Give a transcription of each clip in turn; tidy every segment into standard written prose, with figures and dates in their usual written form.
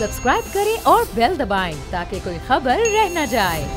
Subscribe करें और bell दबाएं ताकि कोई खबर रह न जाए।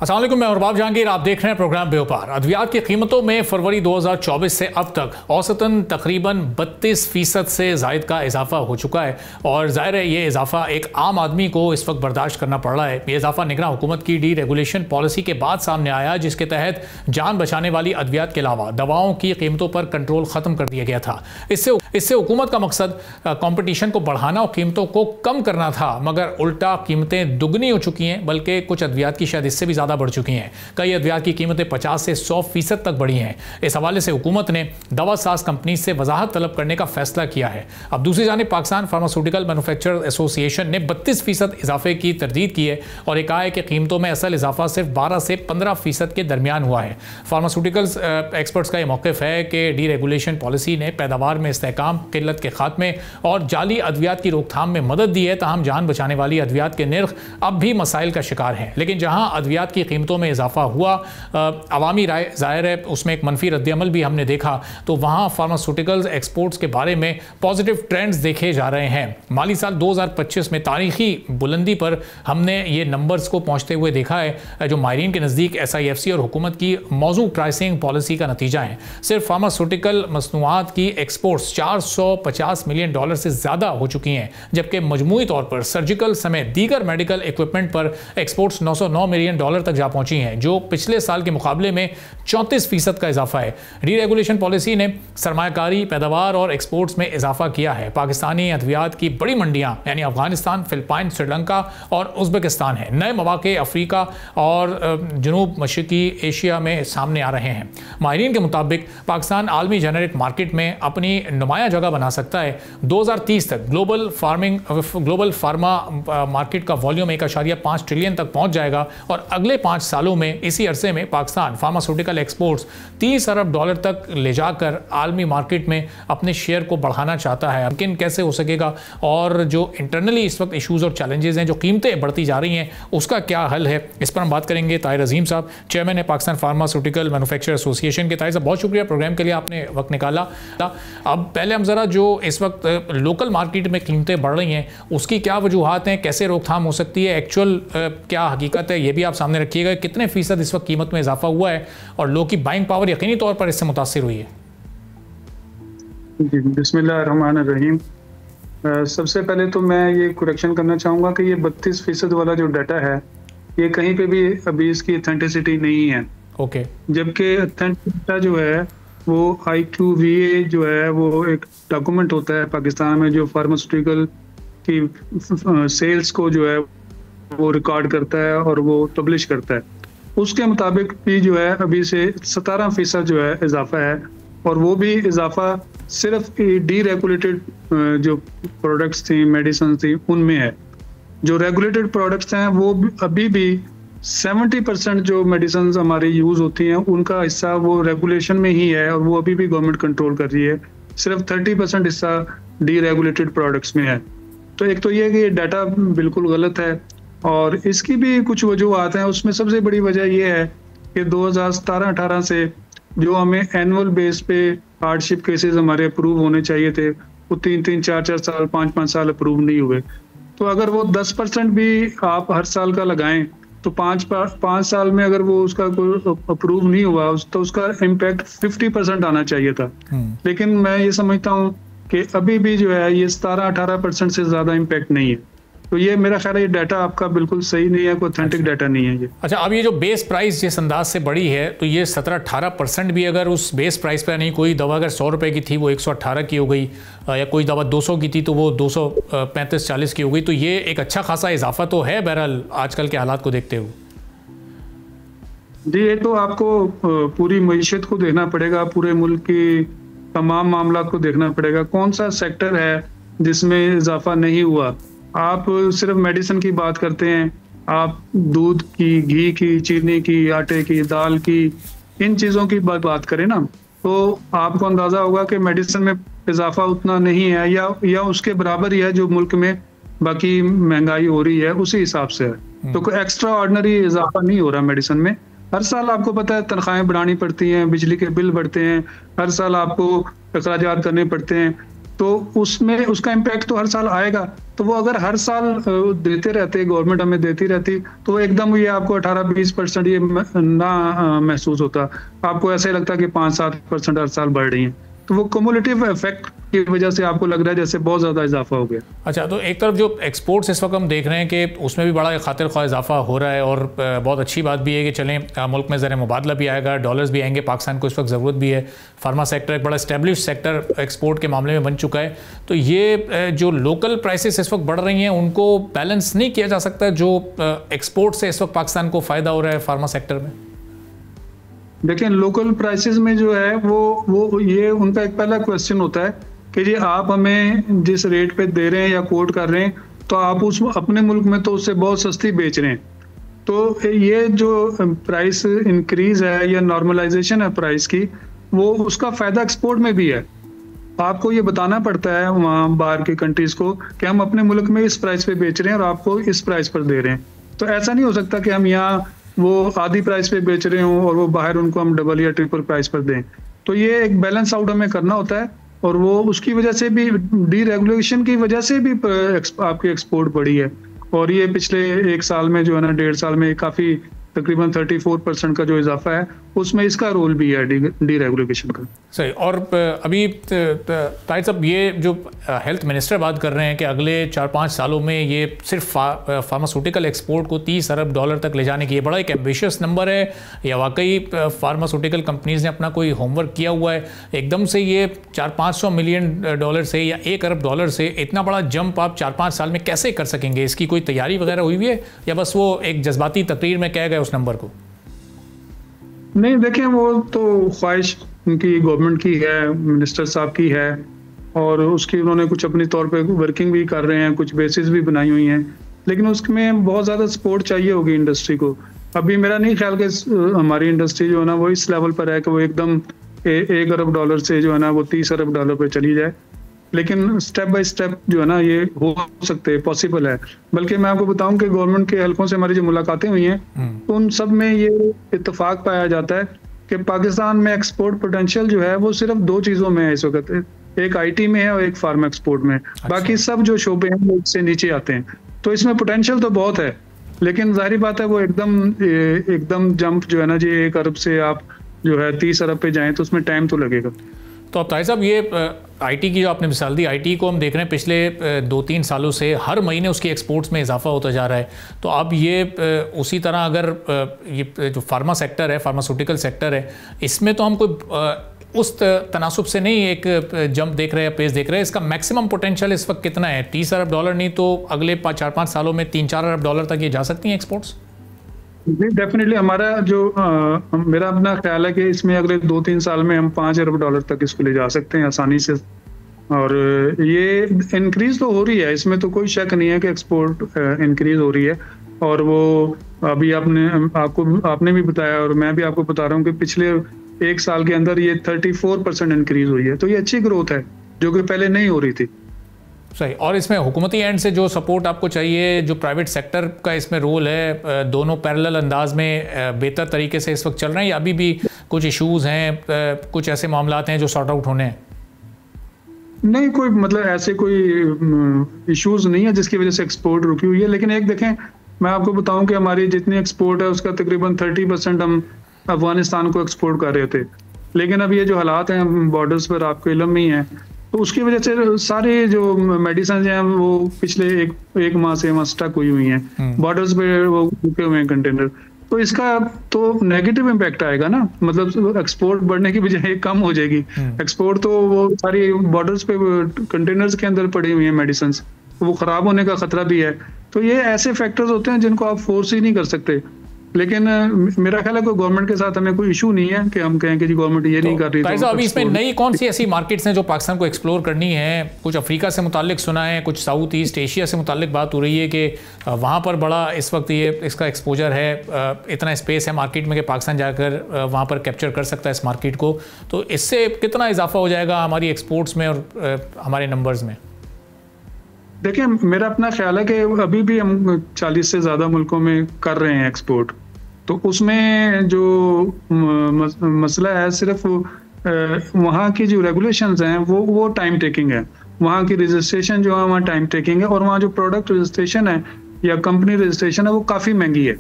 अस्सलाम वालेकुम, मैं अरबाब जहांगीर, आप देख रहे हैं प्रोग्राम बेवपार। अद्वियात की कीमतों में फरवरी 2024 से अब तक औसतन तकरीबन 32% से ज़ायद का इजाफा हो चुका है और ज़ाहिर है ये इजाफा एक आम आदमी को इस वक्त बर्दाश्त करना पड़ रहा है। ये इजाफा निगरान हुकूमत की डी रेगुलेशन पॉलिसी के बाद सामने आया, जिसके तहत जान बचाने वाली अद्वियात के अलावा दवाओं की कीमतों पर कंट्रोल ख़त्म कर दिया गया था। इससे हुकूमत का मकसद कंपटीशन को बढ़ाना और कीमतों को कम करना था, मगर उल्टा कीमतें दुगनी हो चुकी हैं, बल्कि कुछ अद्वियात की शायद इससे भी ज़्यादा बढ़ चुकी हैं। कई अद्वियात की कीमतें 50 से 100% तक बढ़ी हैं। इस हवाले से हुकूमत ने दवा साज कंपनी से वजाहत तलब करने का फैसला किया है। अब दूसरी जानिब पाकिस्तान फार्मास्यूटिकल मैन्युफैक्चरर्स एसोसिएशन ने 32% इजाफे की तरदीद की है और ये कहा है कि कीमतों में असल इजाफा सिर्फ 12 से 15% के दरमियान हुआ है। फार्मास्यूटिकल्स एक्सपर्ट्स का यह मौक़िफ़ है कि डी रेगुलेशन पॉलिसी ने पैदावार में इस्तेहकाम, किल्लत के खात्मे और जाली अद्वियात की रोकथाम में मदद दी है, ताहम जान बचाने वाली अद्वियात के निर्ख अब भी मसाइल का शिकार हैं। लेकिन जहाँ अद्वियात की कीमतों में इजाफा हुआ, अवामी राय ज़ाहिर है उसमें एक मनफी रद्दअमल भी हमने देखा, तो वहाँ फार्मास्यूटिकल्स एक्सपोर्ट्स के बारे में पॉजिटिव ट्रेंड्स देखे जा रहे हैं। माली साल 2025 में तारीखी बुलंदी पर हमने ये नंबर्स को पहुँचते हुए देखा है, जो माहिरीन के नज़दीक SIFC और हुकूमत की मौजू प्राइसिंग पॉलिसी का नतीजा है। सिर्फ फार्मास्यूटिकल मसनूआत की एक्सपोर्ट्स $450 मिलियन से ज़्यादा हो चुकी हैं, जबकि मजमूई तौर पर सर्जिकल समेत दीगर मेडिकल इक्विपमेंट पर एक्सपोर्ट्स $909 मिलियन तक जा पहुंची हैं, जो पिछले साल के मुकाबले में 34% का इजाफा है। डी रेगुलेशन पॉलिसी ने सरमायाकारी, पैदावार और एक्सपोर्ट्स में इजाफा किया है। पाकिस्तानी अद्वियात की बड़ी मंडियां यानी अफगानिस्तान, फिलिपाइन, श्रीलंका और उज़्बेकिस्तान है। नए मौके अफ्रीका और जनूब मशरकी एशिया में सामने आ रहे हैं। माहिरीन के मुताबिक पाकिस्तान आलमी जेनेरिक मार्केट में अपनी नुमाया जगह बना सकता है। 2030 तक ग्लोबल फार्मा मार्केट का वॉल्यूम 1.5 ट्रिलियन तक पहुंच जाएगा और अगले 5 सालों में इसी अरसे में पाकिस्तान फार्मास्यूटिकल एक्सपोर्ट्स $30 अरब तक ले जाकर आलमी मार्केट में अपने शेयर को बढ़ाना चाहता है। लेकिन कैसे हो सकेगा, और जो इंटरनली इस वक्त इशूज़ और चैलेंजेस हैं, जो कीमतें बढ़ती जा रही हैं, उसका क्या हल है, इस पर हम बात करेंगे। ताहिर अजीम साहब, चेयरमैन है पाकिस्तान फार्मास्यूटिकल मैन्युफैक्चरर एसोसिएशन के। ताहिर साहब, बहुत शुक्रिया प्रोग्राम के लिए, आपने वक्त निकाला। अब पहले हम ज़रा जो इस वक्त लोकल मार्केट में कीमतें बढ़ रही हैं, उसकी क्या वजूहात हैं, कैसे रोकथाम हो सकती है, एक्चुअल क्या हकीकत है, ये भी आप सामने रखिएगा। कितने फीसद इस वक्त कीमत में इजाफा हुआ है और लोगों की बाइंग पावर यकीनी तौर पर इससे मुतासिर हुई है? जी, बिस्मिल्लाहिर्रहमानिर्रहीम। सबसे पहले तो मैं ये करेक्शन करना चाहूँगा कि ये 32% वाला जो डाटा है, ये कहीं पे भी अभी इसकी ऑथेंटिसिटी नहीं है। ओके। जबकि ऑथेंटिक डाटा जो है वो IQVA जो है वो एक डॉक्यूमेंट होता है पाकिस्तान में, जो फार्मास्यूटिकल की सेल्स को जो है वो रिकॉर्ड करता है और वो पब्लिश करता है। उसके मुताबिक भी जो है अभी से 17% जो है इजाफा है, और वो भी इजाफा सिर्फ डी रेगुलेटेड जो प्रोडक्ट्स थी, मेडिसिन थी, उनमें है। जो रेगुलेटेड प्रोडक्ट्स हैं वो अभी भी 70% जो मेडिसिन हमारी यूज़ होती हैं उनका हिस्सा वो रेगुलेशन में ही है, और वो अभी भी गवर्नमेंट कंट्रोल कर रही है। सिर्फ 30% हिस्सा डी रेगुलेटेड प्रोडक्ट्स में है। तो एक तो ये कि ये डाटा बिल्कुल गलत है, और इसकी भी कुछ वजूहत हैं। उसमें सबसे बड़ी वजह यह है कि 2017-18 से जो हमें एनुअल बेस पे हार्डशिप केसेस हमारे अप्रूव होने चाहिए थे, वो 3-3, 4-4 साल, 5-5 साल अप्रूव नहीं हुए। तो अगर वो 10% भी आप हर साल का लगाएं, तो 5 साल में अगर वो उसका कोई अप्रूव नहीं हुआ तो उसका इम्पैक्ट 50% आना चाहिए था। लेकिन मैं ये समझता हूँ कि अभी भी जो है ये 17-18% से ज़्यादा इम्पैक्ट नहीं है। तो ये मेरा ख्याल है ये डाटा आपका बिल्कुल सही नहीं है, कोई ऑथेंटिक डाटा नहीं है ये। अच्छा, अब ये जो बेस प्राइस जिस अंदाज से बढ़ी है, तो ये 17-18% भी अगर उस बेस प्राइस पर, नहीं कोई दवा अगर 100 रुपये की थी वो 118 की हो गई, या कोई दवा 200 की थी तो वो 235-40 की हो गई, तो ये एक अच्छा खासा इजाफा तो है बहरहाल आजकल के हालात को देखते हुए। जी, ये तो आपको पूरी मईशत को देखना पड़ेगा, पूरे मुल्क की तमाम मामला को देखना पड़ेगा, कौन सा सेक्टर है जिसमें इजाफा नहीं हुआ। आप सिर्फ मेडिसिन की बात करते हैं, आप दूध की, घी की, चीनी की, आटे की, दाल की, इन चीज़ों की बात करें ना, तो आपको अंदाज़ा होगा कि मेडिसिन में इजाफा उतना नहीं है, या उसके बराबर ही है जो मुल्क में बाकी महंगाई हो रही है उसी हिसाब से है। तो कोई एक्स्ट्रा ऑर्डिनरी इजाफा नहीं हो रहा मेडिसिन में। हर साल आपको पता है तनख्वाहें बढ़ानी पड़ती हैं, बिजली के बिल बढ़ते हैं, हर साल आपको अखराजात करने पड़ते हैं, तो उसमें उसका इम्पैक्ट तो हर साल आएगा। तो वो अगर हर साल देते रहते, गवर्नमेंट हमें देती रहती, तो एकदम ये आपको 18-20% ये ना महसूस होता, आपको ऐसे लगता कि 5-7% हर साल बढ़ रही हैं। तो वो कम्युलेटिव इफेक्ट की वजह से आपको लग रहा है जैसे बहुत ज़्यादा इजाफा हो गया। अच्छा, तो एक तरफ जो एक्सपोर्ट्स इस वक्त हम देख रहे हैं कि उसमें भी बड़ा खातिर ख्वाह इजाफा हो रहा है, और बहुत अच्छी बात भी है कि चलें मुल्क में ज़र मुबादला भी आएगा, डॉलर्स भी आएंगे, पाकिस्तान को इस वक्त ज़रूरत भी है। फार्मा सेक्टर एक बड़ा इस्टेब्लिश सेक्टर एक्सपोर्ट के मामले में बन चुका है। तो ये जो लोकल प्राइसेस इस वक्त बढ़ रही हैं उनको बैलेंस नहीं किया जा सकता जो एक्सपोर्ट से इस वक्त पाकिस्तान को फ़ायदा हो रहा है फार्मा सेक्टर में? देखिए, लोकल प्राइसेस में जो है वो ये उनका एक पहला क्वेश्चन होता है कि जी आप हमें जिस रेट पे दे रहे हैं या कोट कर रहे हैं, तो आप उस अपने मुल्क में तो उससे बहुत सस्ती बेच रहे हैं। तो ये जो प्राइस इंक्रीज है या नॉर्मलाइजेशन है प्राइस की, वो उसका फायदा एक्सपोर्ट में भी है। आपको ये बताना पड़ता है वहाँ बाहर के कंट्रीज को कि हम अपने मुल्क में इस प्राइस पे बेच रहे हैं और आपको इस प्राइस पर दे रहे हैं। तो ऐसा नहीं हो सकता कि हम यहाँ वो आधी प्राइस पे बेच रहे हों और वो बाहर उनको हम डबल या ट्रिपल प्राइस पर दें। तो ये एक बैलेंस आउट हमें करना होता है, और वो उसकी वजह से भी, डीरेगुलेशन की वजह से भी आपकी एक्सपोर्ट बढ़ी है। और ये पिछले 1 साल में जो है ना, 1.5 साल में काफ़ी तकरीबन 34% का जो इजाफा है, उसमें इसका रोल भी है डीरेगुलेशन का। सही। और अभी ताहिर साहब, ये जो हेल्थ मिनिस्टर बात कर रहे हैं कि अगले 4-5 सालों में ये सिर्फ फार्मास्यूटिकल एक्सपोर्ट को 30 अरब डॉलर तक ले जाने की, ये बड़ा एक एम्बिशियस नंबर है या वाकई फार्मास्यूटिकल कंपनीज ने अपना कोई होमवर्क किया हुआ है? एकदम से ये 400-500 मिलियन डॉलर से या 1 अरब डॉलर से इतना बड़ा जंप आप 4-5 साल में कैसे कर सकेंगे? इसकी कोई तैयारी वगैरह हुई है या बस वो एक जज्बाती तकरीर में कह गए उस नंबर को? नहीं, देखें, वो तो ख्वाहिश उनकी गवर्नमेंट की है, मिनिस्टर साहब की है, और उसकी उन्होंने कुछ अपनी तौर पे वर्किंग भी कर रहे हैं, कुछ बेसिस भी बनाई हुई हैं, लेकिन उसमें बहुत ज़्यादा सपोर्ट चाहिए होगी इंडस्ट्री को। अभी मेरा नहीं ख्याल कि हमारी इंडस्ट्री जो है ना वो इस लेवल पर है कि वो एकदम 1 अरब डॉलर से जो है ना वो 30 अरब डॉलर पर चली जाए, लेकिन स्टेप बाय स्टेप जो है ना ये हो सकते हैं, पॉसिबल है। बल्कि मैं आपको बताऊं कि गवर्नमेंट के हलकों से हमारी जो मुलाकातें हुई हैं, तो उन सब में ये इत्तेफाक पाया जाता है कि पाकिस्तान में एक्सपोर्ट पोटेंशियल जो है वो सिर्फ 2 चीज़ों में है इस वक्त, एक आईटी में है और एक फार्मा एक्सपोर्ट में। बाकी सब जो शोबे हैं वो इससे नीचे आते हैं। तो इसमें पोटेंशियल तो बहुत है, लेकिन जाहिर बात है वो एकदम जंप जो है ना जी 1 अरब से आप जो है 30 अरब पे जाएं, तो उसमें टाइम तो लगेगा। तो अब ताहिर साहब, ये आईटी की जो आपने मिसाल दी, आईटी को हम देख रहे हैं पिछले 2-3 सालों से हर महीने उसकी एक्सपोर्ट्स में इजाफा होता जा रहा है। तो अब ये उसी तरह अगर ये जो फार्मा सेक्टर है, फार्मास्यूटिकल सेक्टर है, इसमें तो हम कोई उस तनासुब से नहीं एक जंप देख रहे हैं, पेस देख रहे हैं। इसका मैक्सिमम पोटेंशियल इस वक्त कितना है? 30 अरब डॉलर नहीं तो अगले 4-5 सालों में 3-4 अरब डॉलर तक ये जा सकती हैं एक्सपोर्ट्स? जी, डेफिनेटली। हमारा जो मेरा अपना ख्याल है कि इसमें अगले 2-3 साल में हम 5 अरब डॉलर तक इसको ले जा सकते हैं आसानी से। और ये इंक्रीज तो हो रही है, इसमें तो कोई शक नहीं है कि एक्सपोर्ट इंक्रीज हो रही है। और वो अभी आपने भी बताया और मैं भी आपको बता रहा हूँ कि पिछले 1 साल के अंदर ये 34% इंक्रीज हुई है। तो ये अच्छी ग्रोथ है जो कि पहले नहीं हो रही थी। सही। और इसमें हुकूमती एंड से जो सपोर्ट आपको चाहिए, जो प्राइवेट सेक्टर का इसमें रोल है, दोनों पैरेलल अंदाज में बेहतर तरीके से इस वक्त चल रहे हैं या अभी भी कुछ इश्यूज हैं, कुछ ऐसे मामलात हैं जो सॉर्ट आउट होने हैं? नहीं, कोई मतलब ऐसे कोई इश्यूज नहीं है जिसकी वजह से एक्सपोर्ट रुकी हुई है। लेकिन एक देखें, मैं आपको बताऊं कि हमारी जितनी एक्सपोर्ट है उसका तकरीबन 30% हम अफगानिस्तान को एक्सपोर्ट कर रहे थे। लेकिन अब ये जो हालात हैं बॉर्डर्स पर, आपको इल्म ही है, तो उसकी वजह से सारे जो मेडिसिन हैं वो पिछले एक माह से वहाँ स्टक हुई हैं बॉर्डर्स पे, वो रुके हुए हैं कंटेनर। तो इसका तो नेगेटिव इम्पैक्ट आएगा ना, मतलब एक्सपोर्ट बढ़ने की बजाय कम हो जाएगी। एक्सपोर्ट तो वो सारी बॉर्डर्स पे कंटेनर्स के अंदर पड़ी हुई हैं मेडिसिन, वो खराब होने का खतरा भी है। तो ये ऐसे फैक्टर्स होते हैं जिनको आप फोर्स ही नहीं कर सकते। लेकिन मेरा ख्याल है कि गवर्नमेंट के साथ हमें कोई इशू नहीं है कि हम कहें कि जी गवर्नमेंट ये नहीं कर रही। तो अभी इसमें नई कौन सी ऐसी मार्केट्स हैं जो पाकिस्तान को एक्सप्लोर करनी है? कुछ अफ्रीका से मुतालिक सुना है, कुछ साउथ ईस्ट एशिया से मुतालिक बात हो रही है कि वहाँ पर बड़ा इस वक्त ये इसका एक्सपोजर है, इतना स्पेस है मार्केट में कि पाकिस्तान जाकर वहाँ पर कैप्चर कर सकता है इस मार्केट को। तो इससे कितना इजाफा हो जाएगा हमारी एक्सपोर्ट्स में और हमारे नंबर्स में? देखिए, मेरा अपना ख्याल है कि अभी भी हम 40 से ज़्यादा मुल्कों में कर रहे हैं एक्सपोर्ट। तो उसमें जो मसला है सिर्फ वहाँ की जो रेगुलेशंस हैं वो टाइम टेकिंग है, वहाँ की रजिस्ट्रेशन जो है वहाँ टाइम टेकिंग है, और वहाँ जो प्रोडक्ट रजिस्ट्रेशन है या कंपनी रजिस्ट्रेशन है वो काफ़ी महंगी है।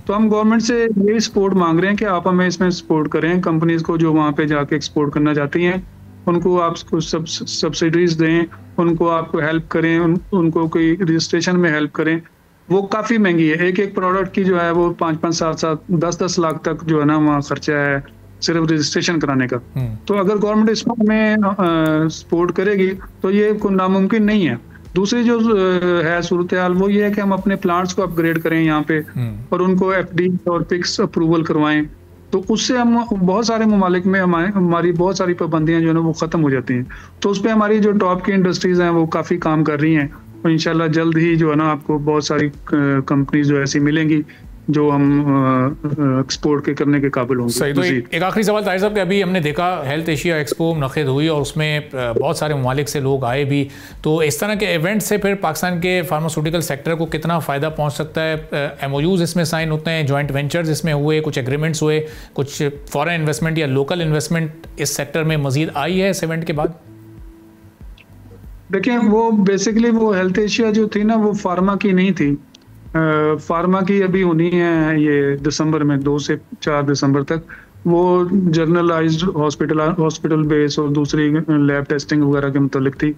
तो हम गवर्नमेंट से ये सपोर्ट मांग रहे हैं कि आप हमें इसमें सपोर्ट करें, कंपनीज को जो वहाँ पे जाके एक्सपोर्ट करना चाहती हैं उनको आप सब्सिडीज दें, उनको आप हेल्प करें, उनको कोई रजिस्ट्रेशन में हेल्प करें। वो काफ़ी महंगी है, एक एक प्रोडक्ट की जो है वो 5-5, 7-7, 10-10 लाख तक जो है ना वहाँ खर्चा है सिर्फ रजिस्ट्रेशन कराने का। तो अगर गवर्नमेंट इसमें हमें सपोर्ट करेगी तो ये कोई नामुमकिन नहीं है। दूसरी जो है सूरत हाल वो ये है कि हम अपने प्लांट्स को अपग्रेड करें यहाँ पे और उनको FD और PIX अप्रूवल करवाएं, तो उससे हम बहुत सारे ममालिक में हमारी बहुत सारी पाबंदियां जो है ना वो खत्म हो जाती हैं। तो उस पर हमारी जो टॉप की इंडस्ट्रीज हैं वो काफ़ी काम कर रही हैं, और इंशाल्लाह जल्द ही जो है ना आपको बहुत सारी कंपनीज जो ऐसी मिलेंगी जो हम एक्सपोर्ट के करने के काबिल होंगे। सही। तो एक आखिरी सवाल ताहिर साहब कि अभी हमने देखा हेल्थ एशिया एक्सपो मुनक़िद हुई और उसमें बहुत सारे ममालिक से लोग आए भी, तो इस तरह के इवेंट से फिर पाकिस्तान के फार्मास्यूटिकल सेक्टर को कितना फ़ायदा पहुंच सकता है? MOUs इसमें साइन होते हैं, जॉइंट वेंचर्स इसमें हुए, कुछ एग्रीमेंट्स हुए, कुछ फॉरेन इन्वेस्टमेंट या लोकल इन्वेस्टमेंट इस सेक्टर में मज़ीद आई है इस इवेंट के बाद? देखिए वो बेसिकली वो हेल्थ एशिया जो थी ना वो फार्मा की नहीं थी, फार्मा की अभी होनी है ये दिसंबर में, 2 से 4 दिसंबर तक। वो जर्नलाइज्ड हॉस्पिटल बेस और दूसरी लैब टेस्टिंग वगैरह के मुतालिक थी।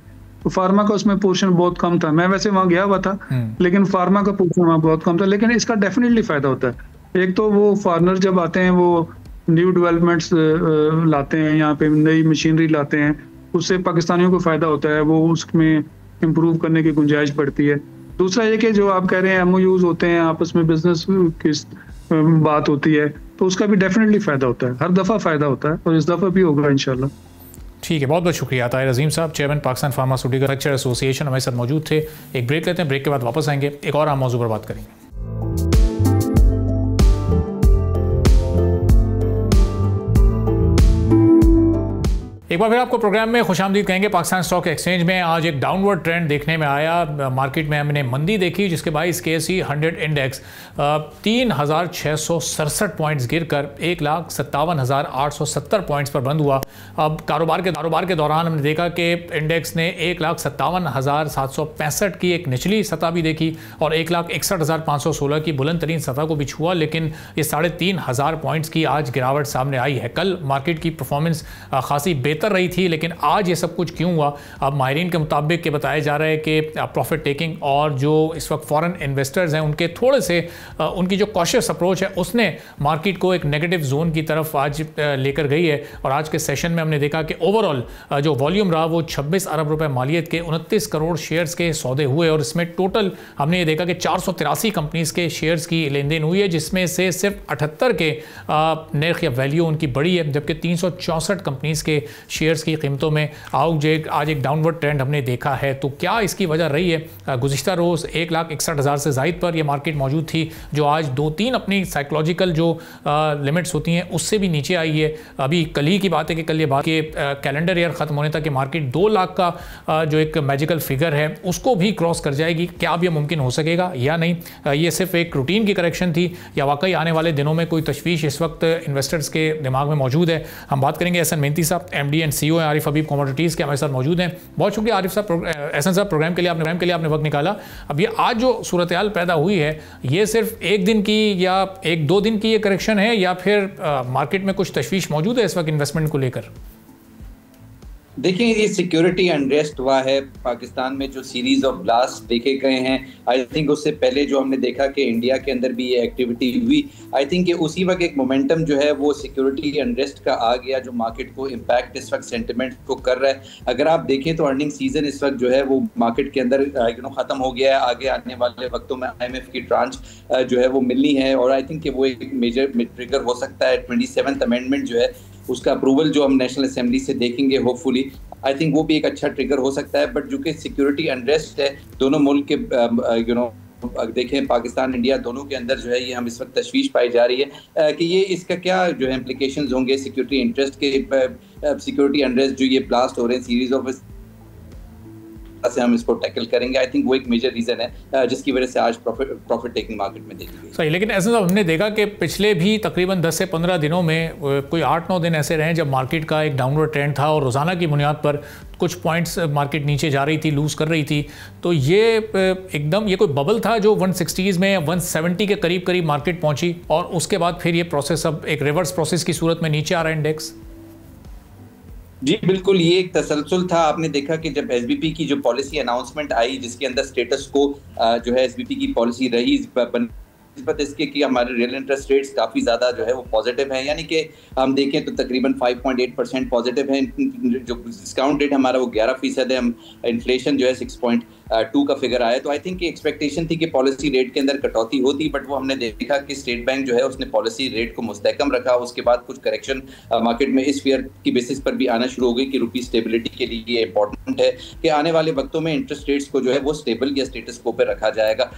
तो फार्मा का उसमें पोर्शन बहुत कम था। मैं वैसे वहाँ गया हुआ था लेकिन फार्मा का पोर्शन वहाँ बहुत कम था, लेकिन इसका डेफिनेटली फायदा होता है। एक तो वो फॉरेनर जब आते हैं वो न्यू डेवलपमेंट्स लाते हैं, यहाँ पे नई मशीनरी लाते हैं, उससे पाकिस्तानियों को फायदा होता है, वो उसमें इम्प्रूव करने की गुंजाइश बढ़ती है। दूसरा ये कि जो आप कह रहे हैं MOUs होते हैं, आपस में बिजनेस की बात होती है, तो उसका भी डेफिनेटली फायदा होता है, हर दफ़ा फायदा होता है और इस दफ़ा भी होगा इंशाल्लाह। ठीक है, बहुत बहुत शुक्रिया ताहिर अजीम साहब, chairman Pakistan pharmaceutical manufacturers association हमारे साथ मौजूद थे। एक ब्रेक लेते हैं, ब्रेक के बाद वापस आएंगे, एक और अहम मौजू पर बात करेंगे। एक बार फिर आपको प्रोग्राम में खुशामदीद कहेंगे। पाकिस्तान स्टॉक एक्सचेंज में आज एक डाउनवर्ड ट्रेंड देखने में आया। मार्केट में हमने मंदी देखी जिसके बायस KSE 100 इंडेक्स 3667 पॉइंट्स गिरकर 1,57,870 पॉइंट्स पर बंद हुआ। अब कारोबार के दौरान हमने देखा कि इंडेक्स ने 1,57,765 की एक निचली सतह भी देखी और 1,61,516 की बुलंद तरीन सतह को भी छुआ, लेकिन ये 3,500 पॉइंट्स की आज गिरावट सामने आई है। कल मार्केट की परफॉर्मेंस खासी बेहतर रही थी, लेकिन आज ये सब कुछ क्यों हुआ? अब माहिरीन के मुताबिक के बताया जा रहा है कि प्रॉफिट टेकिंग और जो इस वक्त फॉरेन इन्वेस्टर्स हैं उनके थोड़े से उनकी जो कॉशियस अप्रोच है उसने मार्केट को एक नेगेटिव जोन की तरफ आज लेकर गई है। और आज के सेशन में हमने देखा कि ओवरऑल जो वॉल्यूम रहा वो 26 अरब रुपए मालियत के 29 करोड़ शेयर्स के सौदे हुए और इसमें टोटल हमने ये देखा कि 483 कंपनीज के शेयर्स की लेन देन हुई है, जिसमें से सिर्फ 78 के नर्ख या वैल्यू उनकी बढ़ी है, जबकि 364 कंपनीज के शेयर्स की कीमतों में आज एक डाउनवर्ड ट्रेंड हमने देखा है। तो क्या इसकी वजह रही है? गुज़िश्ता रोज़ 1,61,000 से ज़ायद पर यह मार्केट मौजूद थी, जो आज 2-3 अपनी साइकोलॉजिकल जो लिमिट्स होती हैं उससे भी नीचे आई है। अभी कल ही की बात है कि कल ये बात के कैलेंडर ईयर ख़त्म होने तक मार्केट 2 लाख का जो एक मैजिकल फिगर है उसको भी क्रॉस कर जाएगी। क्या अब यह मुमकिन हो सकेगा या नहीं? ये सिर्फ एक रूटीन की करेक्शन थी या वाकई आने वाले दिनों में कोई तशवीश इस वक्त इन्वेस्टर्स के दिमाग में मौजूद है? हम बात करेंगे एहसन मेहनती साहब, MD एंड CEO हैं आरिफ हबीब कमोडिटीज़ के, हमारे साथ मौजूद हैं। बहुत शुक्रिया आरिफ साहब, एहसन साहब, प्रोग्राम के लिए आपने वक्त निकाला। अब ये आज जो सूरत हाल पैदा हुई है ये सिर्फ एक दिन की या 1-2 दिन की ये करेक्शन है या फिर मार्केट में कुछ तशवीश मौजूद है इस वक्त इन्वेस्टमेंट को लेकर? देखिए, ये सिक्योरिटी अनरेस्ट हुआ है पाकिस्तान में, जो सीरीज ऑफ ब्लास्ट देखे गए हैं। आई थिंक उससे पहले जो हमने देखा कि इंडिया के अंदर भी ये एक्टिविटी हुई, आई थिंक कि उसी वक्त एक मोमेंटम जो है वो सिक्योरिटी अनरेस्ट का आ गया, जो मार्केट को इम्पैक्ट इस वक्त सेंटिमेंट को कर रहा है। अगर आप देखें तो अर्निंग सीजन इस वक्त जो है वो मार्केट के अंदर ख़त्म हो गया है। आगे आने वाले वक्तों में IMF की ट्रांच जो है वो मिलनी है और आई थिंक कि वो एक मेजर ट्रिगर हो सकता है। 27th अमेंडमेंट जो है उसका अप्रूवल जो हम नेशनल असेंबली से देखेंगे होपफुली, आई थिंक वो भी एक अच्छा ट्रिगर हो सकता है। बट जो कि सिक्योरिटी अनरेस्ट है दोनों मुल्क के देखें, पाकिस्तान इंडिया दोनों के अंदर जो है ये हम इस वक्त तशवीश पाई जा रही है कि ये इसका क्या जो है इम्प्लीकेशंस होंगे सिक्योरिटी इंटरेस्ट के, सिक्योरिटी अनरेस्ट जो ये ब्लास्ट हो रहे हैं सीरीज ऑफ से हम इसको टैकल करेंगे। आई थिंक वो एक मेजर रीजन है जिसकी वजह से आज प्रॉफिट टेकिंग मार्केट में देखी गई। सही, लेकिन ऐसा हमने देखा कि पिछले भी तकरीबन 10 से 15 दिनों में कोई 8-9 दिन ऐसे रहे जब मार्केट का एक डाउनवर्ड ट्रेंड था और रोज़ाना की बुनियाद पर कुछ पॉइंट्स मार्केट नीचे जा रही थी, लूज़ कर रही थी। तो ये एकदम ये कोई बबल था जो 160s में 170 के करीब करीब मार्केट पहुंची और उसके बाद फिर ये प्रोसेस अब एक रिवर्स प्रोसेस की सूरत में नीचे आ रहा है इंडेक्स? जी बिल्कुल, ये एक तसलसल था। आपने देखा कि जब एसबीपी की जो पॉलिसी अनाउंसमेंट आई जिसके अंदर स्टेटस को जो है एसबीपी की पॉलिसी रही निस्बत इसके कि हमारे रियल इंटरेस्ट रेट्स काफ़ी ज़्यादा जो है वो पॉजिटिव है, यानी कि हम देखें तो तकरीबन 5.8% पॉजिटिव है। जो डिस्काउंट रेट हमारा वो 11% है, हम इन्फ्लेशन जो है 6.2 का फिगर आया। तो आई थिंक एक्सपेक्टेशन थी कि पॉलिसी रेट के अंदर कटौती होती, बट वो हमने देखा कि स्टेट बैंक जो है उसने पॉलिसी रेट को मुस्तहकम रखा। उसके बाद कुछ करेक्शन मार्केट में इस फेयर की बेसिस पर भी आना शुरू हो गई कि रुपी स्टेबिलिटी के लिए ये इंपॉर्टेंट है कि आने वाले वक्तों में इंटरेस्ट रेट्स को जो है वो स्टेबल या स्टेटस को पे रखा जाएगा।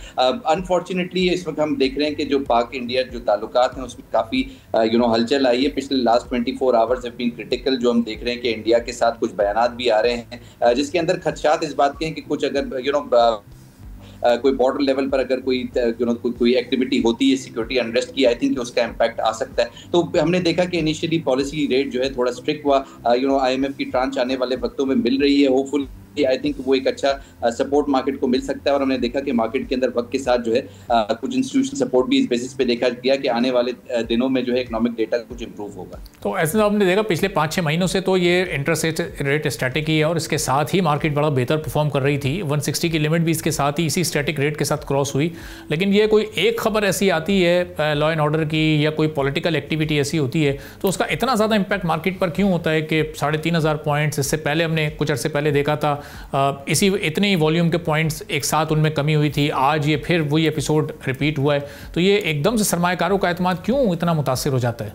अनफॉर्चुनेटली इस वक्त हम देख रहे हैं कि जो पाक इंडिया जो ताल्लुकात हैं उसमें काफ़ी हलचल आई है। पिछले last 24 hours have been critical. जो हम देख रहे हैं कि इंडिया के साथ कुछ बयानात भी आ रहे हैं जिसके अंदर खदशात इस बात के हैं कि कुछ अगर कोई बॉर्डर लेवल पर अगर कोई एक्टिविटी होती है सिक्योरिटी अनरेस्ट की, आई थिंक उसका इम्पैक्ट आ सकता है। तो हमने देखा कि इनिशियली पॉलिसी रेट जो है थोड़ा स्ट्रिक्ट हुआ। IMF की ट्रांच आने वाले वक्तों में मिल रही है। होपफुल आई थिंक वो एक अच्छा सपोर्ट मार्केट को मिल सकता है और हमने देखा कि मार्केट के अंदर वक्त के साथ जो है कुछ इंस्टीट्यूशन सपोर्ट भी इस बेसिस पे देखा गया कि आने वाले दिनों में जो है इकोनॉमिक डेटा कुछ इंप्रूव होगा। तो ऐसे तो हमने देखा पिछले 5-6 महीनों से तो ये इंटरेस्ट रेट स्टैटिक ही है और इसके साथ ही मार्केट बड़ा बेहतर परफॉर्म कर रही थी। 160 की लिमिट भी इसके साथ ही इसी स्टैटिक रेट के साथ क्रॉस हुई। लेकिन ये कोई एक खबर ऐसी आती है लॉ एंड ऑर्डर की या कोई पॉलिटिकल एक्टिविटी ऐसी होती है तो उसका इतना ज़्यादा इम्पैक्ट मार्केट पर क्यों होता है कि 3500 पॉइंट्स इससे पहले हमने कुछ अर्से पहले देखा था इतने ही वॉल्यूम के पॉइंट्स एक साथ उनमें कमी हुई थी। आज ये फिर वही एपिसोड रिपीट हुआ है। तो ये एकदम से सरमायाकारों का एतमाद क्यों इतना मुतासिर हो जाता है?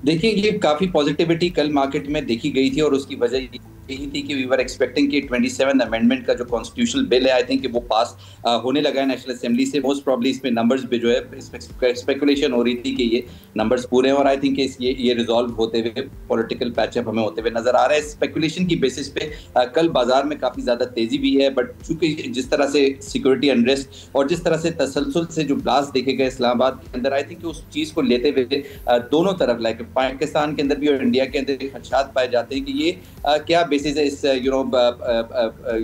देखिए, ये काफ़ी पॉजिटिविटी कल मार्केट में देखी गई थी और उसकी वजह यही थी कि वी वर एक्सपेक्टिंग कि 27 अमेंडमेंट का जो कॉन्स्टिट्यूशनल बिल है आई थिंक वो पास होने लगा है नेशनल असेंबली से। मोस्ट प्रॉब्ली इसमें नंबर्स भी जो है स्पेकुलेशन हो रही थी कि ये नंबर्स पूरे हैं और आई थिंक ये रिजॉल्व होते हुए पॉलिटिकल पैचअप हमें होते हुए नजर आ रहा है। स्पेकुलेशन की बेसिस पे कल बाजार में काफ़ी ज़्यादा तेजी भी है, बट चूंकि जिस तरह से सिक्योरिटी अनरेस्ट और जिस तरह से तसलसल से जो ब्लास्ट देखे गए इस्लामाबाद के अंदर, आई थिंक उस चीज़ को लेते हुए दोनों तरफ लाइक पाकिस्तान के अंदर भी और इंडिया के अंदर खदशात पाए जाते हैं कि ये क्या बेसिस है इस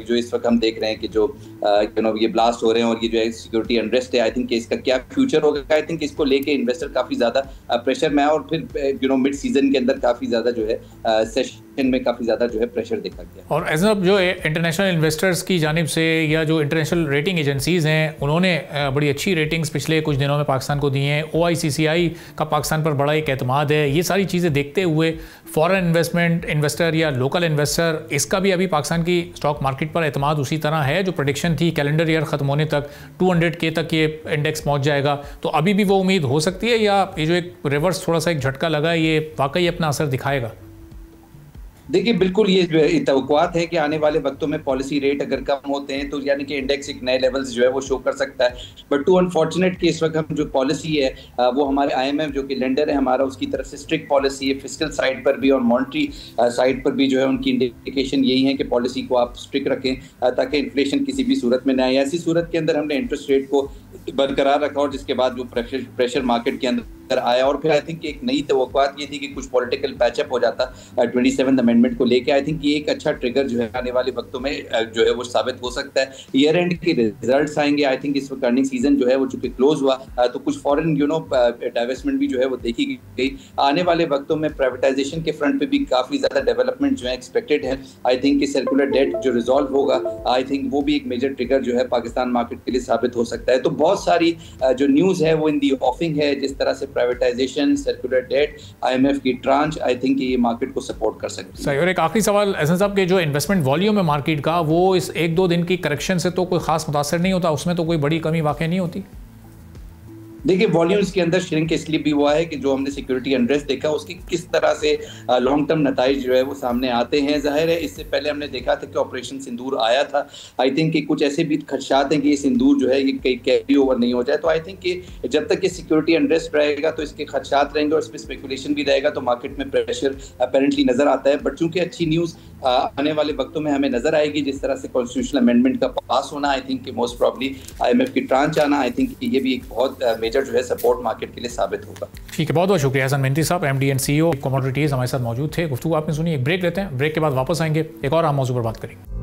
जो इस वक्त हम देख रहे हैं कि जो ये ब्लास्ट हो रहे हैं और ये जो है सिक्योरिटी अनरेस्ट है, आई थिंक इसका क्या फ्यूचर होगा। आई थिंक इसको लेके इन्वेस्टर काफ़ी ज़्यादा प्रेशर में है और फिर मिड सीजन के अंदर काफ़ी ज़्यादा जो है सेशन में काफ़ी ज़्यादा जो है प्रेशर देखा गया। और एज जो इंटरनेशनल इन्वेस्टर्स की जानिब से या जो इंटरनेशनल रेटिंग एजेंसीज़ हैं उन्होंने बड़ी अच्छी रेटिंग्स पिछले कुछ दिनों में पाकिस्तान को दी हैं। OICCI का पाकिस्तान पर बड़ा एक एतमाद है। ये सारी चीज़ें देखते हुए फॉरेन इन्वेस्टर या लोकल इन्वेस्टर इसका भी अभी पाकिस्तान की स्टॉक मार्केट पर एतमाद उसी तरह है। जो प्रेडिक्शन थी कैलेंडर ईयर ख़त्म होने तक 200K तक ये इंडेक्स पहुंच जाएगा, तो अभी भी वो उम्मीद हो सकती है या ये जो एक रिवर्स थोड़ा सा एक झटका लगा है ये वाकई अपना असर दिखाएगा? देखिए, बिल्कुल ये तवक्कुआत है कि आने वाले वक्तों में पॉलिसी रेट अगर कम होते हैं तो यानी कि इंडेक्स एक नए लेवल्स जो है वो शो कर सकता है। बट टू अनफॉर्चुनेट कि इस वक्त हम जो पॉलिसी है वो हमारे IMF जो कि लेंडर है हमारा उसकी तरफ से स्ट्रिक्ट पॉलिसी है फिस्कल साइड पर भी और मॉनेटरी साइड पर भी जो है उनकी इंडिकेशन यही है कि पॉलिसी को आप स्ट्रिक्ट रखें ताकि इन्फ्लेशन किसी भी सूरत में न आए। ऐसी सूरत के अंदर हमने इंटरेस्ट रेट को बरकरार रखा और जिसके बाद जो प्रेशर मार्केट के अंदर आया और फिर आई थिंक एक नई तवक्कुआत ये थी कि कुछ पॉलिटिकल पैचअप हो जाता 27 अमेंडमेंट को लेके। आई थिंक ये एक अच्छा ट्रिगर जो है आने वाले वक्तों में जो है वो साबित हो सकता है। ईयर एंड के रिजल्ट्स आएंगे। आई थिंक इस वक्त अर्निंग सीजन जो है वो चूंकि क्लोज हुआ तो कुछ फॉरेन डाइवेस्टमेंट भी जो है वो देखी गई। आने वाले वक्तों में प्राइवेटाइजेशन के फ्रंट पे भी काफी ज्यादा डेवलपमेंट जो है एक्सपेक्टेड है। आई थिंक सर्कुलर डेट जो रिजॉल्व होगा आई थिंक वो भी एक मेजर ट्रिगर जो है पाकिस्तान मार्केट के लिए साबित हो सकता है। तो बहुत सारी जो न्यूज़ है वो इन दी ऑफिंग है, जिस तरह से प्राइवेटाइजेशन, सर्कुलर डेट, IMF की ट्रांच, आई थिंक ये मार्केट को सपोर्ट कर सकती है। सही। और एक आखिरी सवाल एहसन साहब के जो इन्वेस्टमेंट वॉल्यूम है मार्केट का वो इस 1-2 दिन की करेक्शन से तो कोई खास मुतासर नहीं होता, उसमें तो कोई बड़ी कमी वाकई नहीं होती? देखिए वॉल्यूम्स के अंदर श्रिंक इसलिए भी हुआ है कि जो हमने सिक्योरिटी अनरेस्ट देखा उसकी किस तरह से लॉन्ग टर्म नताइज जो है वो सामने आते हैं। जाहिर है इससे पहले हमने देखा था कि ऑपरेशन सिंदूर आया था। आई थिंक कि कुछ ऐसे भी खदशात हैं कि ये सिंदूर जो है ये कहीं कैरी ओवर नहीं हो जाए। तो आई थिंक कि जब तक ये सिक्योरिटी अनरेस्ट रहेगा तो इसके खदशात रहेंगे और इसमें स्पेकुलेशन भी रहेगा, तो मार्केट में प्रेशर अपेरेंटली नजर आता है। बट चूंकि अच्छी न्यूज़ आने वाले वक्तों में हमें नजर आएगी, जिस तरह से कॉन्स्टिट्यूशनल अमेंडमेंट का पास होना, आई थिंक कि मोस्ट प्रॉब्ली IMF की ट्रांच आना, आई थिंक ये भी एक बहुत मेजर जो है सपोर्ट मार्केट के लिए साबित होगा। ठीक है, बहुत बहुत शुक्रिया हसन मेहंदी साहब, MD एंड CEO कमोडिटीज हमारे साथ मौजूद थे। गुफ्तगू आपने सुनी। एक ब्रेक लेते हैं, ब्रेक के बाद वापस आएंगे, एक और अहम मौजू पर बात करेंगे।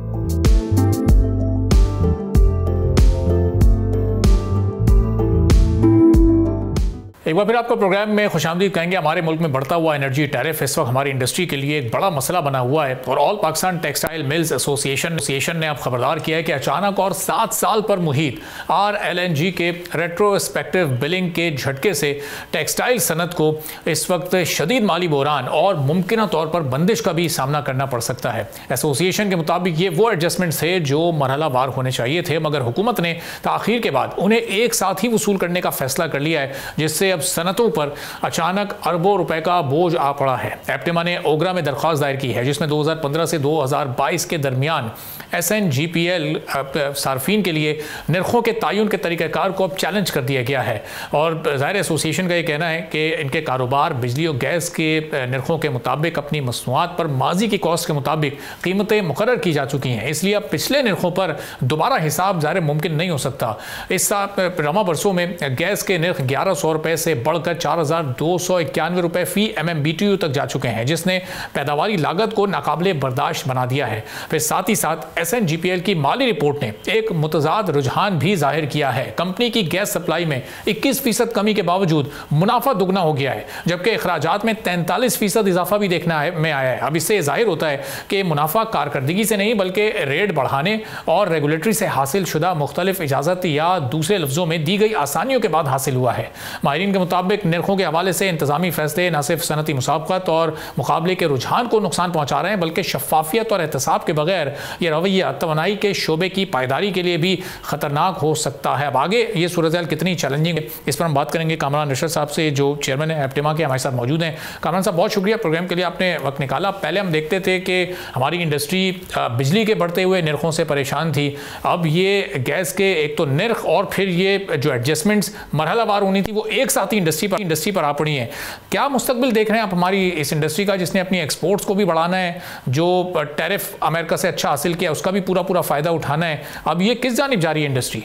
एक बार फिर आपको प्रोग्राम में खुशामदीद कहेंगे। हमारे मुल्क में बढ़ता हुआ एनर्जी टैरिफ इस वक्त हमारी इंडस्ट्री के लिए एक बड़ा मसला बना हुआ है और all Pakistan textile mills association ने अब खबरदार किया है कि अचानक और 7 साल पर मुहित RLNG के रेट्रोस्पेक्टिव बिलिंग के झटके से टेक्सटाइल सनत को इस वक्त शदीद माली बहरान और मुमकिन तौर पर बंदिश का भी सामना करना पड़ सकता है। एसोसिएशन के मुताबिक ये वो एडजस्टमेंट थे जो मरहलावार होने चाहिए थे, मगर हुकूमत ने ताखीर के बाद उन्हें एक साथ ही वसूल करने का फैसला कर लिया है, जिससे सनतों पर अचानक अरबों रुपए का बोझ आ पड़ा है। एप्टिमा ने ओगरा में दरख्वास्त दायर की है जिसमें 2015 से 2022 के दरमियान SNGPL सार्फिन के लिए निर्खों के तयन के तरीक़ाकार को अब चैलेंज कर दिया गया है। और ज़ाहिर एसोसिएशन का ये कहना है कि इनके कारोबार बिजली और गैस के निर्खों के मुताबिक अपनी मसनूआत पर माजी की कॉस्ट के मुताबिक कीमतें मुकर्रर की जा चुकी हैं, इसलिए अब पिछले निर्खों पर दोबारा हिसाब ज़ाहिर मुमकिन नहीं हो सकता। इस रवा बरसों में गैस के निर्ख 1100 रुपये से बढ़कर 4291 रुपये फी MMBTU तक जा चुके हैं, जिसने पैदावारी लागत को नाकाबिले बर्दाश्त बना दिया है। फिर साथ ही साथ SNGPL की माली रिपोर्ट ने एक मुतजाद रुझान भी जाहिर किया है। कंपनी की गैस सप्लाई में 21% कमी के बावजूद मुनाफा दुगना हो गया है, जबकि अखराजात में 43% इजाफा भी देखना में आया है। अब इससे जाहिर होता है कि मुनाफा कारकर्दगी से नहीं बल्कि रेट बढ़ाने और रेगुलेटरी से हासिल शुदा मुख्तलिफ इजाज़त या दूसरे लफ्ज़ों में दी गई आसानियों के बाद हासिल हुआ है। माहिरीन के मुताबिक निर्खों के हवाले से इंतजामी फैसले न सिर्फ सनती मुसाबकत और मुकाबले के रुझान को नुकसान पहुंचा रहे हैं, बल्कि शफाफियत और एहतसाब के बगैर यह रवैया तवानाई के शोबे की पायदारी के लिए भी खतरनाक हो सकता है। अब आगे ये सूरत कितनी चैलेंजिंग है, इस पर हम बात करेंगे कामरान रशद साहब से, जो चेयरमैन है एप्टिमा के, हमारे साथ मौजूद हैं। कामरान साहब, बहुत शुक्रिया प्रोग्राम के लिए, आपने वक्त निकाला। पहले हम देखते थे कि हमारी इंडस्ट्री बिजली के बढ़ते हुए निर्खों से परेशान थी, अब ये गैस के एक तो निर्ख और फिर ये जो एडजस्टमेंट्स मरहलावार होनी थी वो एक साथ ही इंडस्ट्री पर आ पड़ी है। क्या मुस्तकबिल देख रहे हैं आप हमारी इस इंडस्ट्री का, जिसने अपनी एक्सपोर्ट्स को भी बढ़ाना है, जो टैरिफ अमेरिका से अच्छा हासिल किया उसका भी पूरा फायदा उठाना है, अब ये किस जानिब जा रही है इंडस्ट्री?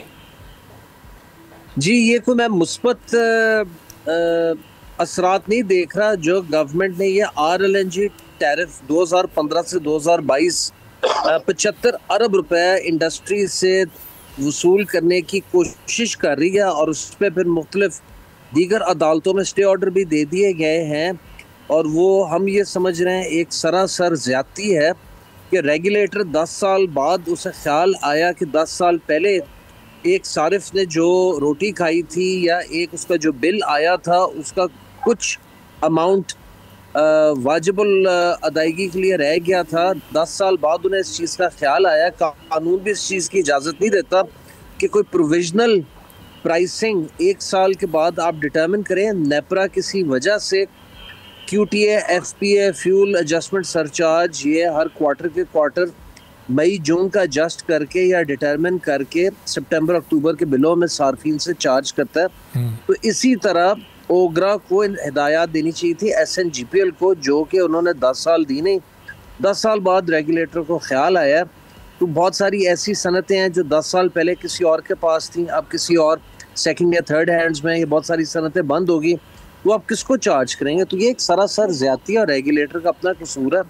जी, ये कोई मैं मुस्बत असरात नहीं देख रहा। जो गवर्नमेंट ने ये RLNG टैरिफ 2015 से 2022 75 अरब रुपए इंडस्ट्री से वसूल करने की कोशिश कर रही है और उस पर फिर मुख्तलिफ दीगर अदालतों में स्टे ऑर्डर भी दे दिए गए हैं। और वो हम ये समझ रहे हैं एक सरासर ज्यादती है कि रेगुलेटर 10 साल बाद उसे ख्याल आया कि 10 साल पहले एक सारिफ ने जो रोटी खाई थी या एक उसका जो बिल आया था उसका कुछ अमाउंट वाजिबुल अदायगी के लिए रह गया था। 10 साल बाद उन्हें इस चीज़ का ख्याल आया। कानून भी इस चीज़ की इजाज़त नहीं देता कि कोई प्रोविजनल प्राइसिंग 1 साल के बाद आप डिटर्मिन करें। नेपरा किसी वजह से QTA, FPA, fuel adjustment surcharge ये हर क्वार्टर मई जून का एडजस्ट करके या डिटर्मिन करके सितंबर अक्टूबर के बिलों में सार्फिन से चार्ज करता है। तो इसी तरह ओगरा को हिदायत देनी चाहिए थी SNGPL को, जो कि उन्होंने 10 साल दी नहीं। 10 साल बाद रेगुलेटर को ख्याल आया। तो बहुत सारी ऐसी सनतें हैं जो 10 साल पहले किसी और के पास थी, अब किसी और सेकंड या थर्ड हैंड्स में ये बहुत सारी सनतें बंद होगी, तो आप किसको चार्ज करेंगे? तो ये एक सरासर ज्यादती और रेगुलेटर का अपना कसूर है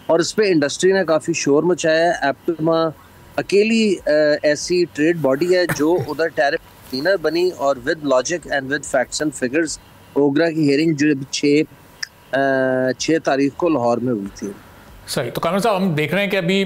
और इस पे इंडस्ट्री ने काफ़ी शोर मचाया है। एप्टिमा अकेली ऐसी ट्रेड बॉडी है जो उधर टैरिफ क्लीनर बनी और with logic and with facts and figures OGRA की हियरिंग जो 6 तारीख को लाहौर में हुई थी। सही। तो कामरान साहब, हम देख रहे हैं कि अभी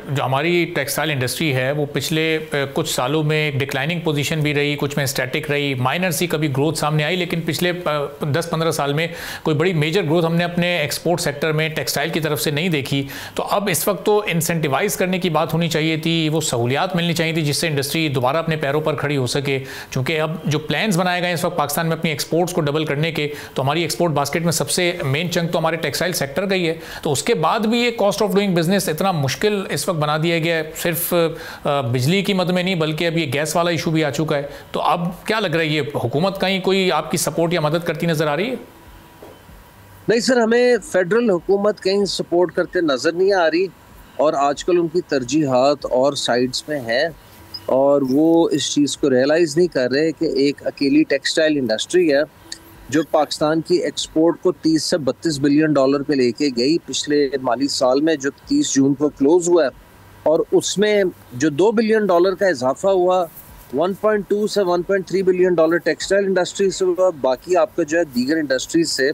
जो हमारी टेक्सटाइल इंडस्ट्री है वो पिछले कुछ सालों में डिक्लाइनिंग पोजीशन भी रही, कुछ में स्टैटिक रही, माइनर सी कभी ग्रोथ सामने आई, लेकिन पिछले 10-15 साल में कोई बड़ी मेजर ग्रोथ हमने अपने एक्सपोर्ट सेक्टर में टेक्सटाइल की तरफ से नहीं देखी। तो अब इस वक्त तो इंसेंटिवाइज करने की बात होनी चाहिए थी, वो सहूलियात मिलनी चाहिए थी जिससे इंडस्ट्री दोबारा अपने पैरों पर खड़ी हो सके, क्योंकि अब जो प्लान्स बनाए गए इस वक्त पाकिस्तान में अपनी एक्सपोर्ट्स को डबल करने के, तो हमारी एक्सपोर्ट बास्केट में सबसे मेन चंक तो हमारे टेक्सटाइल सेक्टर का ही है। तो उसके बाद भी ये कॉस्ट ऑफ डूइंग बिजनेस इतना मुश्किल इस वक्त बना दिया गया है, सिर्फ बिजली की मद में नहीं बल्कि अब ये गैस वाला इशू भी आ चुका है। तो अब क्या लग रहा है, ये हुकूमत कहीं कोई आपकी सपोर्ट या मदद करती नजर आ रही है? नहीं सर, हमें फेडरल हुकूमत कहीं सपोर्ट करते नजर नहीं आ रही, और आजकल उनकी तरजीहात और साइड्स में है, और वो इस चीज़ को रियलाइज़ नहीं कर रहे कि एक अकेली टेक्सटाइल इंडस्ट्री है जो पाकिस्तान की एक्सपोर्ट को 30 से 32 बिलियन डॉलर पे लेके गई पिछले माली साल में, जो 30 जून को क्लोज हुआ है, और उसमें जो 2 बिलियन डॉलर का इजाफा हुआ, 1.2 से 1.3 बिलियन डॉलर टेक्सटाइल इंडस्ट्री से हुआ, बाकी आपका जो है दीगर इंडस्ट्रीज से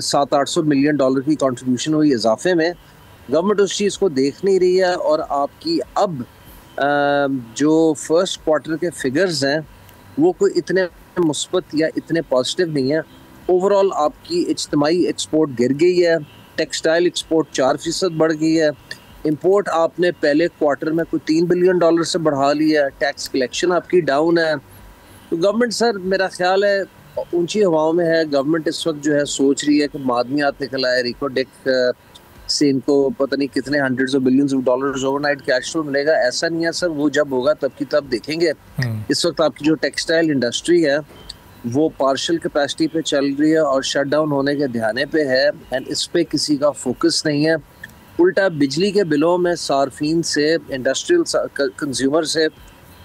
700-800 मिलियन डॉलर की कंट्रीब्यूशन हुई इजाफे में। गवर्नमेंट उस चीज़ को देख नहीं रही है, और आपकी अब जो फर्स्ट क्वार्टर के फिगर्स हैं वो कोई इतने मुस्बत या इतने पॉजिटिव नहीं है। ओवरऑल आपकी इज्तिमाई एक्सपोर्ट गिर गई है, टेक्सटाइल एक्सपोर्ट 4% बढ़ गई है, इंपोर्ट आपने पहले क्वार्टर में कोई 3 बिलियन डॉलर से बढ़ा लिया है, टैक्स कलेक्शन आपकी डाउन है। तो गवर्नमेंट सर मेरा ख्याल है ऊंची हवाओं में है। गवर्नमेंट इस वक्त जो है सोच रही है कि मादनियात निकल आए, रिकोडेक से इनको पता नहीं कितने hundreds of billions of dollars overnight cash flow मिलेगा, ऐसा नहीं है सर। वो जब होगा तब की तब देखेंगे। इस वक्त आपकी जो टेक्सटाइल इंडस्ट्री है वो पार्शियल कैपेसिटी पे चल रही है और शट डाउन होने के ध्यान पे है, एंड इस पे किसी का फोकस नहीं है। उल्टा बिजली के बिलों में सार्फिन से, इंडस्ट्रियल कंज्यूमर से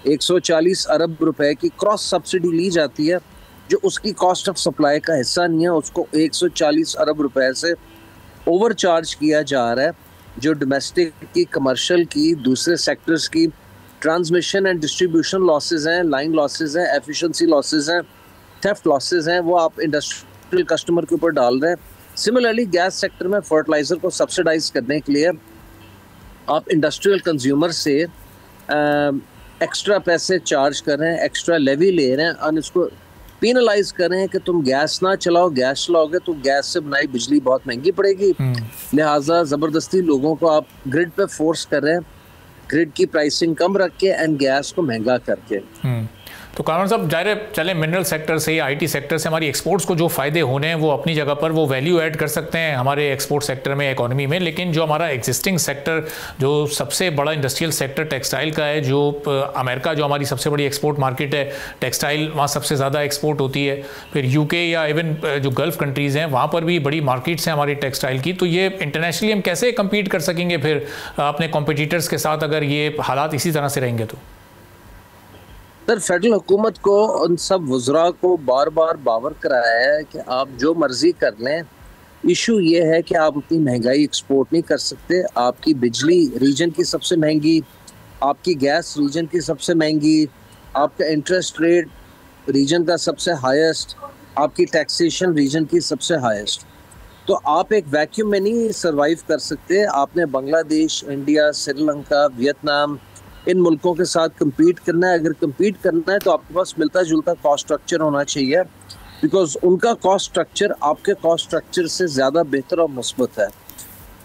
140 अरब रुपए की क्रॉस सब्सिडी ली जाती है, जो उसकी कॉस्ट ऑफ सप्लाई का हिस्सा नहीं है। उसको 140 अरब रुपए से ओवर चार्ज किया जा रहा है, जो डोमेस्टिक की, कमर्शियल की, दूसरे सेक्टर्स की ट्रांसमिशन एंड डिस्ट्रीब्यूशन लॉसेज हैं, लाइन लॉसेज हैं, एफिशिएंसी लॉसेज हैं, थेफ्ट लॉसेज हैं, वो आप इंडस्ट्रियल कस्टमर के ऊपर डाल रहे हैं। सिमिलरली गैस सेक्टर में फर्टिलाइजर को सब्सिडाइज करने के लिए आप इंडस्ट्रियल कंज्यूमर से एक्स्ट्रा पैसे चार्ज कर रहे हैं, एक्स्ट्रा लेवी ले रहे हैं, और इसको पेनलाइज कर रहे हैं कि तुम गैस ना चलाओ, गैस चलाओगे तो गैस से बनाई बिजली बहुत महंगी पड़ेगी। लिहाजा ज़बरदस्ती लोगों को आप ग्रिड पे फोर्स कर रहे हैं, ग्रिड की प्राइसिंग कम रख के एंड गैस को महंगा करके। तो कामरान साहब, जाहिर चले मिनरल सेक्टर से या आईटी सेक्टर से हमारी एक्सपोर्ट्स को जो फ़ायदे होने हैं वो अपनी जगह पर वो वैल्यू ऐड कर सकते हैं हमारे एक्सपोर्ट सेक्टर में, इकोनॉमी में, लेकिन जो हमारा एग्जिस्टिंग सेक्टर, जो सबसे बड़ा इंडस्ट्रियल सेक्टर टेक्सटाइल का है, जो अमेरिका जो हमारी सबसे बड़ी एक्सपोर्ट मार्केट है, टेक्सटाइल वहाँ सबसे ज़्यादा एक्सपोर्ट होती है, फिर यूके या इवन जो गल्फ़ कंट्रीज़ हैं वहाँ पर भी बड़ी मार्केट्स हैं हमारी टेक्सटाइल की। तो ये इंटरनेशनली हम कैसे कम्पीट कर सकेंगे फिर अपने कॉम्पिटिटर्स के साथ अगर ये हालात इसी तरह से रहेंगे? तो सर फेडरल हुकूमत को उन सब वज़रा को बार बार बावर कराया है कि आप जो मर्जी कर लें, इशू ये है कि आप अपनी महंगाई एक्सपोर्ट नहीं कर सकते। आपकी बिजली रीजन की सबसे महंगी, आपकी गैस रीजन की सबसे महंगी, आपका इंटरेस्ट रेट रीजन का सबसे हाईएस्ट, आपकी टैक्सेशन रीजन की सबसे हाईएस्ट। तो आप एक वैक्यूम में नहीं सरवाइव कर सकते। आपने बांग्लादेश, इंडिया, श्रीलंका, वियतनाम, इन मुल्कों के साथ कम्पीट करना है। अगर कम्पीट करना है तो आपके पास मिलता जुलता कॉस्ट स्ट्रक्चर होना चाहिए, बिकॉज उनका कॉस्ट स्ट्रक्चर आपके कॉस्ट स्ट्रक्चर से ज़्यादा बेहतर और मुस्बत है।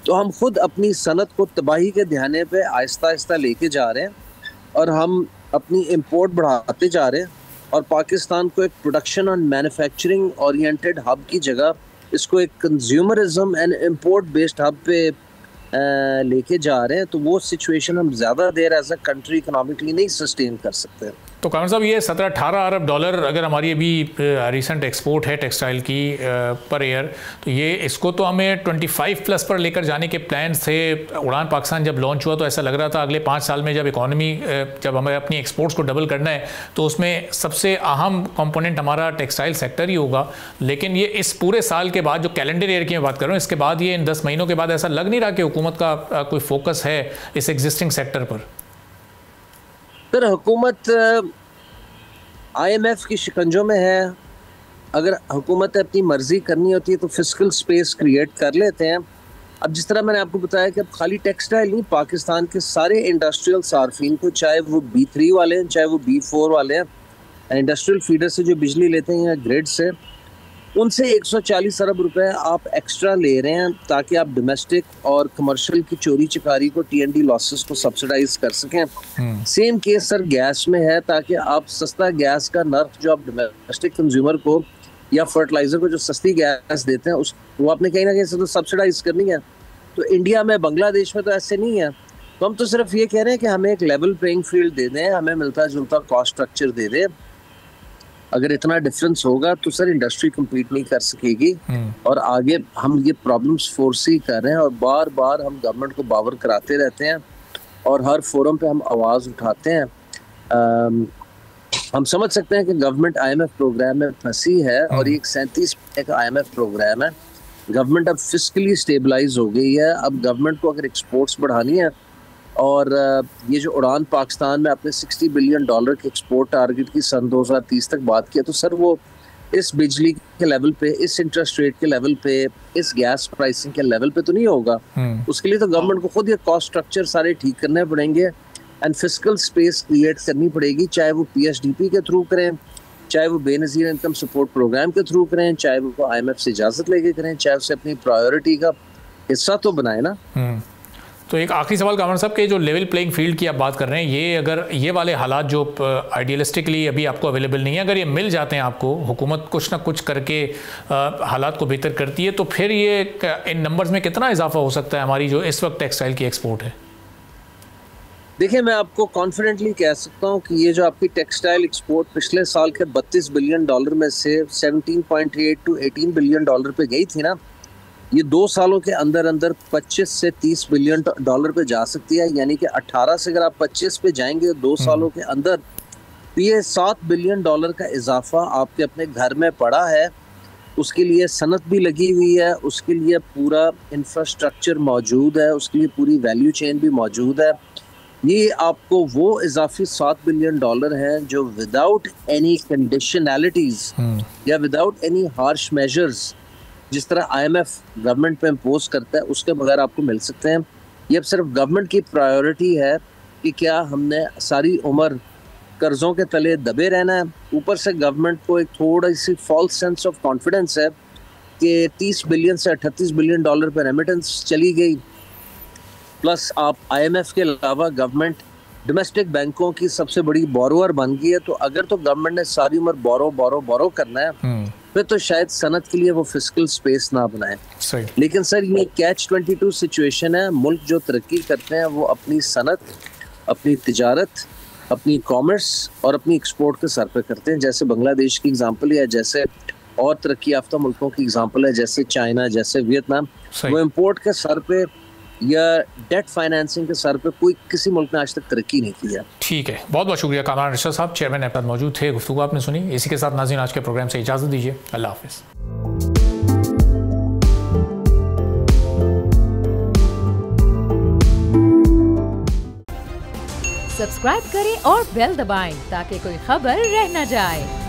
तो हम खुद अपनी सनत को तबाही के ध्यान पे आहिस्ता आहिस्ता लेके जा रहे हैं, और हम अपनी इंपोर्ट बढ़ाते जा रहे हैं, और पाकिस्तान को एक प्रोडक्शन और मैन्युफैक्चरिंग ओरिएंटेड हब की जगह इसको एक consumerism and import based hub पे लेके जा रहे हैं। तो वो सिचुएशन हम ज़्यादा देर एज अ कंट्री इकोनॉमिकली नहीं सस्टेन कर सकते। तो कामरान साहब, ये 17-18 अरब डॉलर अगर हमारी अभी रिसेंट एक्सपोर्ट है टेक्सटाइल की पर ईयर, तो ये इसको तो हमें 25+ पर लेकर जाने के प्लान थे। उड़ान पाकिस्तान जब लॉन्च हुआ तो ऐसा लग रहा था अगले 5 साल में जब इकॉनमी, जब हमें अपनी एक्सपोर्ट्स को डबल करना है तो उसमें सबसे अहम कंपोनेंट हमारा टेक्सटाइल सेक्टर ही होगा। लेकिन ये इस पूरे साल के बाद, जो कैलेंडर ईयर की मैं बात कर रहा हूँ, इसके बाद ये इन 10 महीनों के बाद ऐसा लग नहीं रहा कि हुकूमत का कोई फोकस है इस एग्जिस्टिंग सेक्टर पर। सर हुकूमत IMF की शिकंजों में है। अगर हुकूमत अपनी मर्जी करनी होती है तो फिस्कल स्पेस क्रिएट कर लेते हैं, अब जिस तरह मैंने आपको बताया कि अब खाली टेक्सटाइल नहीं, पाकिस्तान के सारे इंडस्ट्रियल सार्फिन को, चाहे वो B3 वाले हैं चाहे वो B4 वाले हैं, इंडस्ट्रियल फीडर से जो बिजली लेते हैं या ग्रिड से, उनसे 140 अरब रुपए आप एक्स्ट्रा ले रहे हैं ताकि आप डोमेस्टिक और कमर्शियल की चोरी चकारी को, TND लॉसेस को सब्सिडाइज कर सकें। सेम केस सर गैस में है, ताकि आप सस्ता गैस का नर्क जो आप डोमेस्टिक कंज्यूमर को या फर्टिलाइजर को जो सस्ती गैस देते हैं, उस वो आपने कहीं ना कहीं से तो सब्सिडाइज करनी है। तो इंडिया में, बांग्लादेश में तो ऐसे नहीं है। तो हम तो सिर्फ ये कह रहे हैं कि हमें एक लेवल प्लेइंग फील्ड दे दें, हमें मिलता जुलता कॉस्ट स्ट्रक्चर दे दें। अगर इतना डिफरेंस होगा तो सर इंडस्ट्री कम्पीट नहीं कर सकेगी। और आगे हम ये प्रॉब्लम्स फोरसी कर रहे हैं और बार बार हम गवर्नमेंट को बावर कराते रहते हैं और हर फोरम पे हम आवाज़ उठाते हैं। हम समझ सकते हैं कि गवर्नमेंट IMF प्रोग्राम में फंसी है और ये 37 का IMF प्रोग्राम है। गवर्नमेंट अब फिस्कली स्टेबलाइज हो गई है। अब गवर्नमेंट को अगर एक्सपोर्ट्स बढ़ानी है और ये जो उड़ान पाकिस्तान में आपने $60 बिलियन के एक्सपोर्ट टारगेट की सन 2030 तक बात किया, तो सर वो इस बिजली के लेवल पे, इस इंटरेस्ट रेट के लेवल पे, इस गैस प्राइसिंग के लेवल पे तो नहीं होगा। उसके लिए तो गवर्नमेंट को खुद ये कॉस्ट स्ट्रक्चर सारे ठीक करने पड़ेंगे एंड फिस्कल स्पेस क्रिएट करनी पड़ेगी, चाहे वो PSDP के थ्रू करें, चाहे वो बेनज़ीर इनकम सपोर्ट प्रोग्राम के थ्रू करें, चाहे वो IMF से इजाज़त लेके करें, चाहे उसे अपनी प्रायोरिटी का हिस्सा तो बनाए ना। तो एक आखिरी सवाल कामरान साहब के, जो लेवल प्लेइंग फील्ड की आप बात कर रहे हैं, ये अगर ये वाले हालात जो आइडियलिस्टिकली अभी आपको अवेलेबल नहीं है, अगर ये मिल जाते हैं आपको, हुकूमत कुछ ना कुछ करके हालात को बेहतर करती है, तो फिर ये इन नंबर्स में कितना इजाफा हो सकता है हमारी जो इस वक्त टेक्सटाइल की एक्सपोर्ट है? देखिए, मैं आपको कॉन्फिडेंटली कह सकता हूँ कि ये जो आपकी टेक्सटाइल एक्सपोर्ट पिछले साल के $32 बिलियन में से 17.8 to 18 बिलियन पे गई थी ना, ये 2 सालों के अंदर अंदर 25 से 30 बिलियन पे जा सकती है। यानी कि 18 से अगर आप 25 पे जाएंगे 2 सालों के अंदर, तो ये $7 बिलियन का इजाफा आपके अपने घर में पड़ा है। उसके लिए सनत भी लगी हुई है, उसके लिए पूरा इंफ्रास्ट्रक्चर मौजूद है, उसके लिए पूरी वैल्यू चेन भी मौजूद है। ये आपको वो इजाफी $7 बिलियन हैं जो विदाउट एनी कंडीशनैलिटीज या विदाउट एनी हार्श मेजर्स, जिस तरह IMF गवर्नमेंट पे इम्पोज करता है, उसके बगैर आपको मिल सकते हैं। ये अब सिर्फ गवर्नमेंट की प्रायोरिटी है कि क्या हमने सारी उम्र कर्जों के तले दबे रहना है। ऊपर से गवर्नमेंट को एक थोड़ी सी फॉल्स सेंस ऑफ कॉन्फिडेंस है कि 30 बिलियन से 38 बिलियन डॉलर पर रेमिटेंस चली गई, प्लस आप IMF के अलावा गवर्नमेंट डोमेस्टिक बैंकों की सबसे बड़ी बोरोअर बन गई है। तो अगर तो गवर्नमेंट ने सारी उम्र बोरो करना है, फिर तो शायद सनत के लिए वो फिस्कल स्पेस ना बनाए। लेकिन सर ये Catch-22 सिचुएशन है। मुल्क जो तरक्की करते हैं वो अपनी सनत, अपनी तिजारत, अपनी कॉमर्स और अपनी एक्सपोर्ट के सर पे करते हैं। जैसे बांग्लादेश की एग्जांपल है, जैसे और तरक्की याफ्ता मुल्कों की एग्जांपल है, जैसे चाइना, जैसे वियतनाम, वो इम्पोर्ट के सर पे या डेट फाइनेंसिंग के सर पे कोई किसी मुल्क ने आज तक तरक्की नहीं की है। ठीक है, बहुत बहुत शुक्रिया कामरान अरशद साहब, चेयरमैन एपनाद मौजूद थे, गुफ्तगू आपने सुनी। इसी के साथ नाज़रीन आज के प्रोग्राम से इजाज़त दीजिए। अल्लाह हाफ़िज़। सब्सक्राइब करें और बेल दबाएं ताकि कोई खबर रह न जाए।